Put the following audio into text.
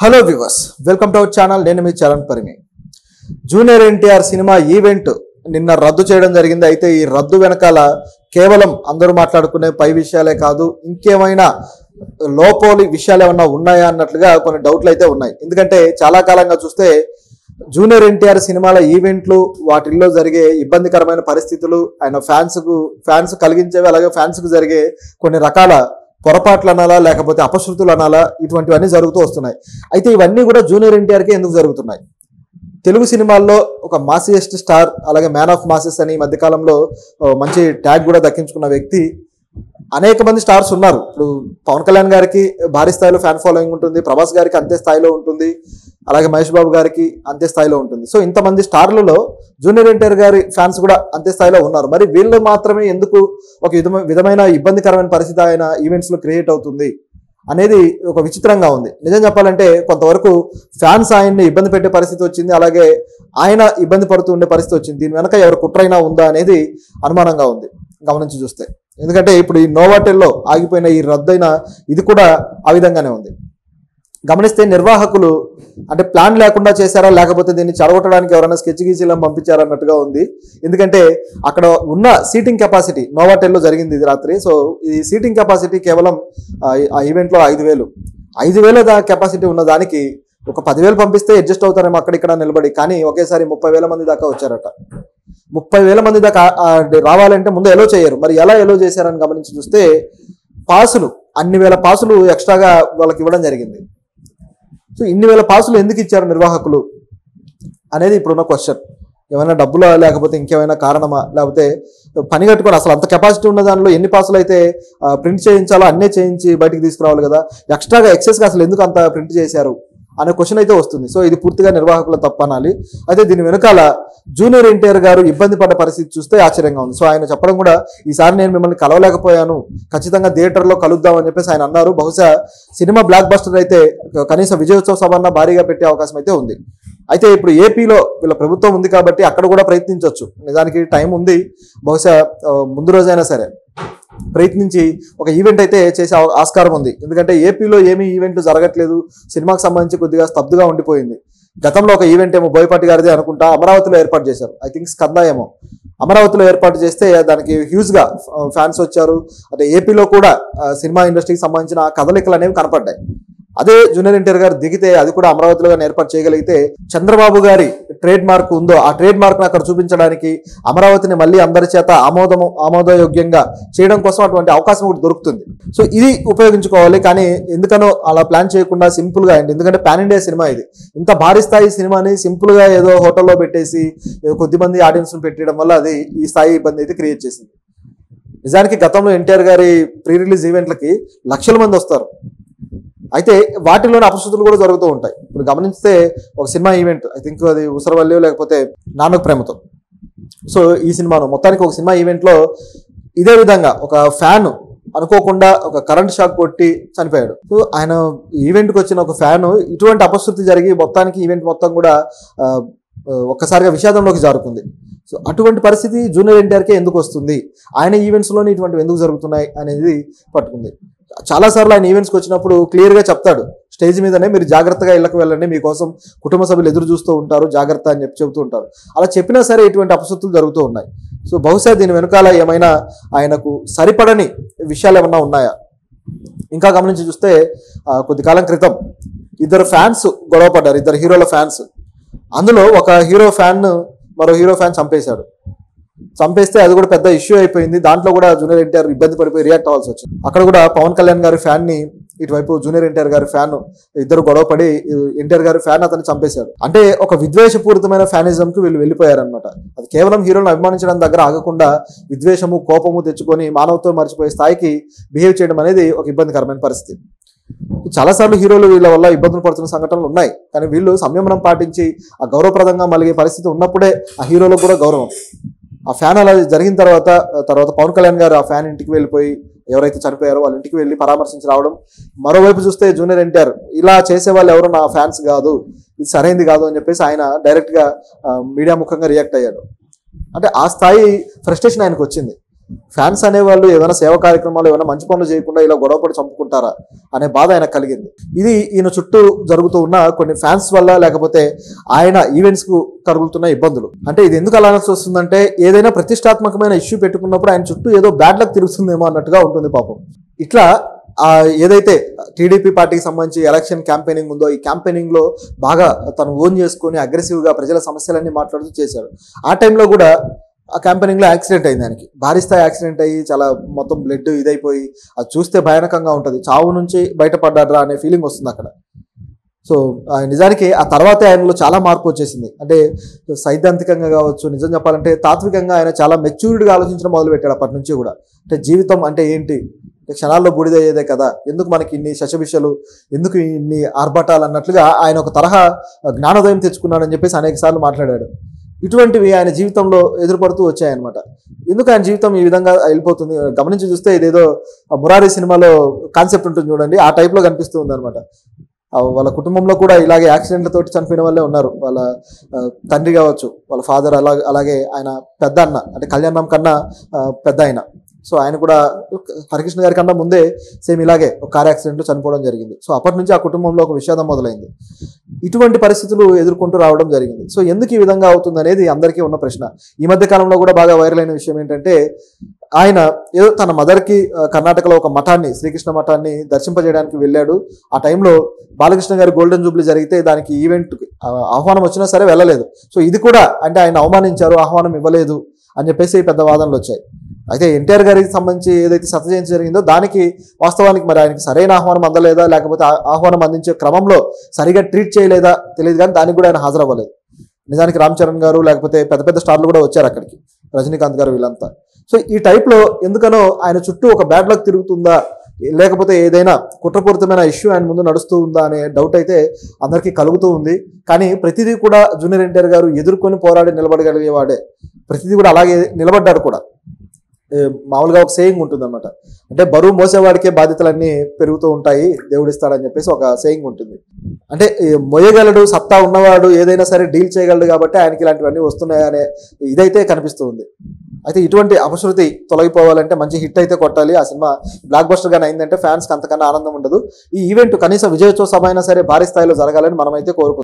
Hello viewers, welcome to our channel. నేను మీ Charan Parimi. Junior NTR cinema event నిన్న రద్దు చేయడం జరిగింది. అయితే ఈ రద్దు వెనకాల కేవలం అందరూ మాట్లాడుకునే పై విషయాలే కాదు, ఇంకేమైనా లోపోలి విషయాలు ఏమన్నా ఉన్నాయా అన్నట్లుగా కొన్ని డౌట్లు అయితే ఉన్నాయి. ఎందుకంటే చాలా కాలంగా చూస్తే జూనియర్ ఎన్టీఆర్ సినిమాల ఈవెంట్లు, వాటిల్లో జరిగే ఇబ్బందికరమైన పరిస్థితులు, ఆయన ఫ్యాన్స్ కలిగించేవి, అలాగే ఫ్యాన్స్కు జరిగే కొన్ని రకాల పొరపాట్లు అనాలా లేకపోతే అపశృతులు అనాలా, ఇటువంటివన్నీ జరుగుతూ వస్తున్నాయి. అయితే ఇవన్నీ కూడా జూనియర్ ఎన్టీఆర్కి ఎందుకు జరుగుతున్నాయి? తెలుగు సినిమాల్లో ఒక మాసియెస్ట్ స్టార్, అలాగే మ్యాన్ ఆఫ్ మాసెస్ అని ఈ మధ్యకాలంలో మంచి ట్యాగ్ కూడా దక్కించుకున్న వ్యక్తి. అనేక మంది స్టార్స్ ఉన్నారు. ఇప్పుడు పవన్ కళ్యాణ్ గారికి భారీ స్థాయిలో ఫ్యాన్ ఫాలోయింగ్ ఉంటుంది, ప్రభాస్ గారికి అంతే స్థాయిలో ఉంటుంది, అలాగే మహేష్ బాబు గారికి అంతే స్థాయిలో ఉంటుంది. సో ఇంతమంది స్టార్లలో జూనియర్ ఎన్టీఆర్ గారి ఫ్యాన్స్ కూడా అంతే స్థాయిలో ఉన్నారు. మరి వీళ్ళు మాత్రమే ఎందుకు ఒక విధమైన ఇబ్బందికరమైన పరిస్థితి ఆయన ఈవెంట్స్లో క్రియేట్ అవుతుంది అనేది ఒక విచిత్రంగా ఉంది. నిజం చెప్పాలంటే కొంతవరకు ఫ్యాన్స్ ఆయన్ని ఇబ్బంది పెట్టే పరిస్థితి వచ్చింది, అలాగే ఆయన ఇబ్బంది పడుతూ ఉండే పరిస్థితి వచ్చింది. దీని వెనక ఎవరు కుట్రైనా ఉందా అనేది అనుమానంగా ఉంది గమనించి చూస్తే. ఎందుకంటే ఇప్పుడు ఈ నోవాటెల్లో ఆగిపోయిన ఈ రద్దయిన ఇది కూడా ఆ విధంగానే ఉంది. గమనిస్తే నిర్వాహకులు అంటే ప్లాన్ లేకుండా చేశారా, లేకపోతే దీన్ని చెడగొట్టడానికి ఎవరైనా స్కెచ్ గీచీలను పంపించారా అన్నట్టుగా ఉంది. ఎందుకంటే అక్కడ ఉన్న సీటింగ్ కెపాసిటీ నోవాటెల్లో జరిగింది ఇది రాత్రి. సో ఈ సీటింగ్ కెపాసిటీ కేవలం ఆ ఈవెంట్లో 5,000 కెపాసిటీ ఉన్న దానికి ఒక 10,000 పంపిస్తే అడ్జస్ట్ అవుతారేమో అక్కడిక్కడ నిలబడి. కానీ ఒకేసారి 30,000 మంది దాకా వచ్చారట. 30,000 మంది దాకా రావాలంటే ముందు ఎలో చేయరు. మరి ఎలా ఎలో చేశారని గమనించి చూస్తే పాసులు, అన్ని వేల పాసులు ఎక్స్ట్రాగా వాళ్ళకి ఇవ్వడం జరిగింది. సో ఇన్ని వేల పాసులు ఎందుకు ఇచ్చారు నిర్వాహకులు అనేది ఇప్పుడున్న క్వశ్చన్. ఏమైనా డబ్బులా, లేకపోతే ఇంకేమైనా కారణమా, లేకపోతే పని కట్టుకొని అసలు అంత కెపాసిటీ ఉన్న దానిలో ఎన్ని పాసులు అయితే ప్రింట్ చేయించాలో అన్నీ చేయించి బయటికి తీసుకురావాలి కదా, ఎక్స్ట్రాగా ఎక్సెస్గా అసలు ఎందుకు అంత ప్రింట్ చేశారు అనే క్వశ్చన్ అయితే వస్తుంది. సో ఇది పూర్తిగా నిర్వాహకుల తప్పనాలి. అయితే దీని వెనకాల జూనియర్ ఎన్టీఆర్ గారు ఇబ్బంది పడ్డ పరిస్థితి చూస్తే ఆశ్చర్యంగా ఉంది. సో ఆయన చెప్పడం కూడా, ఈసారి నేను మిమ్మల్ని కలవలేకపోయాను, ఖచ్చితంగా థియేటర్లో కలుద్దామని చెప్పేసి ఆయన అన్నారు. బహుశా సినిమా బ్లాక్ బస్టర్ అయితే కనీసం విజయోత్సవ సభ బారీగా పెట్టే అవకాశం అయితే ఉంది. అయితే ఇప్పుడు ఏపీలో వీళ్ళ ప్రభుత్వం ఉంది కాబట్టి అక్కడ కూడా ప్రయత్నించవచ్చు. నిజానికి టైం ఉంది, బహుశా ముందు రోజైనా సరే ప్రయత్నించి ఒక ఈవెంట్ అయితే చేసే ఆస్కారం ఉంది. ఎందుకంటే ఏపీలో ఏమీ ఈవెంట్లు జరగట్లేదు, సినిమాకి సంబంధించి కొద్దిగా స్తబ్దుగా ఉండిపోయింది. గతంలో ఒక ఈవెంట్ ఏమో బోయపాటి గారిదే అనుకుంటా అమరావతిలో ఏర్పాటు చేశారు, ఐ థింక్ స్కంద ఏమో. అమరావతిలో ఏర్పాటు చేస్తే దానికి హ్యూజ్గా ఫ్యాన్స్ వచ్చారు. అంటే ఏపీలో కూడా సినిమా ఇండస్ట్రీకి సంబంధించిన కదలికలు అనేవి కనపడ్డాయి. అదే జూనియర్ ఎన్టీఆర్ గారు దిగితే అది కూడా అమరావతిలో ఏర్పాటు చేయగలిగితే చంద్రబాబు గారి ట్రేడ్ మార్క్ ఉందో ఆ ట్రేడ్ మార్క్ను అక్కడ చూపించడానికి, అమరావతిని మళ్ళీ అందరి చేత ఆమోదయోగ్యంగా చేయడం కోసం అటువంటి అవకాశం ఒకటి దొరుకుతుంది. సో ఇది ఉపయోగించుకోవాలి. కానీ ఎందుకనో అలా ప్లాన్ చేయకుండా సింపుల్గా అయింది. ఎందుకంటే పాన్ ఇండియా సినిమా ఇది. ఇంత భారీ స్థాయి సినిమాని సింపుల్గా ఏదో హోటల్లో పెట్టేసి కొద్దిమంది ఆడియన్స్ను పెట్టడం వల్ల అది ఈ స్థాయి ఇబ్బంది అయితే క్రియేట్ చేసింది. నిజానికి గతంలో ఎన్టీఆర్ గారి ప్రీ రిలీజ్ ఈవెంట్లకి లక్షల మంది వస్తారు. అయితే వాటిలోనే అపశృతులు కూడా జరుగుతూ ఉంటాయి. ఇప్పుడు గమనిస్తే ఒక సినిమా ఈవెంట్, ఐ థింక్ అది ఉసరవల్లి లేకపోతే నాన్నకు ప్రేమతో. సో ఈ సినిమాను మొత్తానికి ఒక సినిమా ఈవెంట్లో ఇదే విధంగా ఒక ఫ్యాన్ అనుకోకుండా ఒక కరెంట్ షాక్ కొట్టి చనిపోయాడు. సో ఆయన ఈవెంట్కి వచ్చిన ఒక ఫ్యాన్ ఇటువంటి అపశృతి జరిగి మొత్తానికి ఈవెంట్ మొత్తం కూడా ఒక్కసారిగా విషాదంలోకి జారుకుంది. సో అటువంటి పరిస్థితి జూనియర్ ఎన్టీఆర్కే ఎందుకు వస్తుంది, ఆయన ఈవెంట్స్లోనే ఇటువంటివి ఎందుకు జరుగుతున్నాయి అనేది పట్టుకుంది. చాలాసార్లు ఆయన ఈవెంట్స్కి వచ్చినప్పుడు క్లియర్గా చెప్తాడు, స్టేజ్ మీదనే మీరు జాగ్రత్తగా ఇళ్ళకి వెళ్ళండి, మీకోసం కుటుంబ సభ్యులు ఎదురు చూస్తూ ఉంటారు, జాగ్రత్త అని చెప్తూ ఉంటారు. అలా చెప్పినా సరే ఇటువంటి అపశృతులు జరుగుతూ ఉన్నాయి. సో బహుశా దీని వెనకాల ఏమైనా ఆయనకు సరిపడని విషయాలు ఏమన్నా ఉన్నాయా? ఇంకా గమనించి చూస్తే కొద్ది కాలం క్రితం ఇద్దరు ఫ్యాన్స్ గొడవ పడ్డారు, ఇద్దరు హీరోల ఫ్యాన్స్. అందులో ఒక హీరో ఫ్యాన్ మరో హీరో ఫ్యాన్ చంపేస్తే అది కూడా పెద్ద ఇష్యూ అయిపోయింది. దాంట్లో కూడా జూనియర్ ఎన్టీఆర్ ఇబ్బంది పడిపోయి రియాక్ట్ అవ్వాల్సి వచ్చింది. అక్కడ కూడా పవన్ కళ్యాణ్ గారి ఫ్యాన్ని, ఇటువైపు జూనియర్ ఎన్టీఆర్ గారి ఫ్యాన్, ఇద్దరు గొడవపడి ఎన్టీఆర్ గారి ఫ్యాన్ అతన్ని చంపేశాడు. అంటే ఒక విద్వేషపూరితమైన ఫ్యానిజంకి వీళ్ళు వెళ్ళిపోయారనమాట. అది కేవలం హీరోలను అభిమానించడం దగ్గర ఆగకుండా విద్వేషము, కోపము తెచ్చుకొని మానవత్వం మర్చిపోయే స్థాయికి బిహేవ్ చేయడం అనేది ఒక ఇబ్బందికరమైన పరిస్థితి. చాలాసార్లు హీరోలు వీళ్ళ వల్ల ఇబ్బందులు పడుతున్న సంఘటనలు ఉన్నాయి. కానీ వీళ్ళు సంయమనం పాటించి ఆ గౌరవప్రదంగా మలిగే పరిస్థితి ఉన్నప్పుడే ఆ హీరోలకు కూడా గౌరవం. ఆ ఫ్యాన్ అలా జరిగిన తర్వాత పవన్ కళ్యాణ్ గారు ఆ ఫ్యాన్ ఇంటికి వెళ్ళిపోయి ఎవరైతే చనిపోయారో వాళ్ళ ఇంటికి వెళ్ళి పరామర్శించి రావడం. మరోవైపు చూస్తే జూనియర్ ఎన్టీఆర్ ఇలా చేసే వాళ్ళు ఎవరు నా ఫ్యాన్స్ కాదు, ఇది సరైనది కాదు అని చెప్పేసి ఆయన డైరెక్ట్గా మీడియా ముఖంగా రియాక్ట్ అయ్యాడు. అంటే ఆ స్థాయి ఫ్రస్ట్రేషన్ ఆయనకు వచ్చింది. ఫ్యాన్స్ అనేవాళ్ళు ఏమైనా సేవా కార్యక్రమాలు ఏమైనా మంచి పనులు చేయకుండా ఇలా గొడవపడి చంపుకుంటారా అనే బాధ ఆయన కలిగింది. ఇది ఈయన చుట్టూ జరుగుతూ ఉన్న కొన్ని ఫ్యాన్స్ వల్ల, లేకపోతే ఆయన ఈవెంట్స్కు కలుగుతున్న ఇబ్బందులు. అంటే ఇది ఎందుకు అలానే వస్తుందంటే, ఏదైనా ప్రతిష్టాత్మకమైన ఇష్యూ పెట్టుకున్నప్పుడు ఆయన చుట్టూ ఏదో బ్యాడ్ లక్ తిరుగుతుందేమో అన్నట్టుగా ఉంటుంది పాపం. ఇట్లా ఏదైతే టీడీపీ పార్టీకి సంబంధించి ఎలక్షన్ క్యాంపెయినింగ్ ఉందో, ఈ క్యాంపెయినింగ్లో బాగా తను ఓన్ చేసుకొని అగ్రెసివ్గా ప్రజల సమస్యలన్నీ మాట్లాడుతూ చేశాడు. ఆ టైంలో కూడా ఆ క్యాంపెయినింగ్లో యాక్సిడెంట్ అయింది. ఆయనకి భారీ స్థాయి యాక్సిడెంట్ అయ్యి చాలా మొత్తం బ్లడ్ ఇదైపోయి అది చూస్తే భయానకంగా ఉంటుంది. చావు నుంచి బయటపడ్డాడ్రా అనే ఫీలింగ్ వస్తుంది అక్కడ. సో నిజానికి ఆ తర్వాతే ఆయనలో చాలా మార్పు వచ్చేసింది. అంటే సైద్ధాంతికంగా కావచ్చు, నిజం చెప్పాలంటే తాత్వికంగా ఆయన చాలా మెచ్యూర్డ్గా ఆలోచించడం మొదలుపెట్టాడు అప్పటి నుంచి కూడా. అంటే జీవితం అంటే ఏంటి, క్షణాల్లో బూడిదయ్యేదే కదా, ఎందుకు మనకి ఇన్ని శశభిషలు, ఎందుకు ఇన్ని ఆర్భటాలు అన్నట్లుగా ఆయన ఒక తరహా జ్ఞానోదయం తెచ్చుకున్నాడని చెప్పేసి అనేక సార్లు మాట్లాడాడు. ఇటువంటివి ఆయన జీవితంలో ఎదురుపడుతూ వచ్చాయన్నమాట. ఎందుకు ఆయన జీవితం ఈ విధంగా వెళ్ళిపోతుంది గమనించి చూస్తే ఇదేదో మురారి సినిమాలో కాన్సెప్ట్ ఉంటుంది చూడండి, ఆ టైప్లో కనిపిస్తూ ఉంది అనమాట. వాళ్ళ కుటుంబంలో కూడా ఇలాగే యాక్సిడెంట్లతోటి చనిపోయిన వాళ్ళే ఉన్నారు. వాళ్ళ తండ్రి కావచ్చు, వాళ్ళ ఫాదర్, అలాగే ఆయన పెద్ద అన్న, అంటే కళ్యాణం కన్నా పెద్ద ఆయన. సో ఆయన కూడా హరికృష్ణ గారి కన్నా ముందే సేమ్ ఇలాగే ఒక కార్ యాక్సిడెంట్లో చనిపోవడం జరిగింది. సో అప్పటి నుంచి ఆ కుటుంబంలో ఒక విషాదం మొదలైంది. ఇటువంటి పరిస్థితులు ఎదుర్కొంటూ రావడం జరిగింది. సో ఎందుకు ఈ విధంగా అవుతుంది అనేది అందరికీ ఉన్న ప్రశ్న. ఈ మధ్య కాలంలో కూడా బాగా వైరల్ అయిన విషయం ఏంటంటే, ఆయన ఏదో తన మదర్కి కర్ణాటకలో ఒక మఠాన్ని, శ్రీకృష్ణ మఠాన్ని దర్శింపజేయడానికి వెళ్ళాడు. ఆ టైంలో బాలకృష్ణ గారి గోల్డెన్ జూబ్లీ జరిగితే దానికి ఈవెంట్కి ఆహ్వానం వచ్చినా సరే వెళ్ళలేదు. సో ఇది కూడా అంటే ఆయన అవమానించారు, ఆహ్వానం ఇవ్వలేదు అని చెప్పేసి పెద్ద వాదనలు వచ్చాయి. అయితే ఎన్టీఆర్ గారికి సంబంధించి ఏదైతే శత జయంతి జరిగిందో దానికి వాస్తవానికి మరి ఆయనకి సరైన ఆహ్వానం అందలేదా, లేకపోతే ఆహ్వానం అందించే క్రమంలో సరిగా ట్రీట్ చేయలేదా తెలియదు, కానీ దానికి కూడా ఆయన హాజరవ్వలేదు. నిజానికి రామ్ చరణ్ గారు, లేకపోతే పెద్ద పెద్ద స్టార్లు కూడా వచ్చారు అక్కడికి, రజనీకాంత్ గారు, వీళ్ళంతా. సో ఈ టైప్లో ఎందుకనో ఆయన చుట్టూ ఒక బ్యాడ్ లక్ తిరుగుతుందా, లేకపోతే ఏదైనా కుట్రపూరితమైన ఇష్యూ ఆయన ముందు నడుస్తూ ఉందా అనే డౌట్ అయితే అందరికీ కలుగుతూ ఉంది. కానీ ప్రతిదీ కూడా జూనియర్ ఎన్టీఆర్ గారు ఎదుర్కొని పోరాడి నిలబడగలిగేవాడే. ప్రతిదీ కూడా అలాగే నిలబడ్డాడు కూడా. మామూలుగా ఒక సేయింగ్ ఉంటుంది అనమాట, అంటే బరువు మోసేవాడికే బాధ్యతలన్నీ పెరుగుతూ ఉంటాయి, దేవుడిస్తాడని చెప్పేసి ఒక సేయింగ్ ఉంటుంది. అంటే మోయగలడు, సత్తా ఉన్నవాడు ఏదైనా సరే డీల్ చేయగలడు కాబట్టి ఆయనకి ఇలాంటివన్నీ వస్తున్నాయనే ఇదైతే కనిపిస్తూ ఉంది. అయితే ఇటువంటి అపశృతి తొలగిపోవాలంటే మంచి హిట్ అయితే కొట్టాలి. ఆ సినిమా బ్లాక్ బస్టర్ గానే అయిందంటే ఫ్యాన్స్కి అంతకన్నా ఆనందం ఉండదు. ఈ ఈవెంట్ కనీసం విజయోత్సవ సభ అయినా సరే భారీ స్థాయిలో జరగాలని మనమైతే కోరుకుంటాం.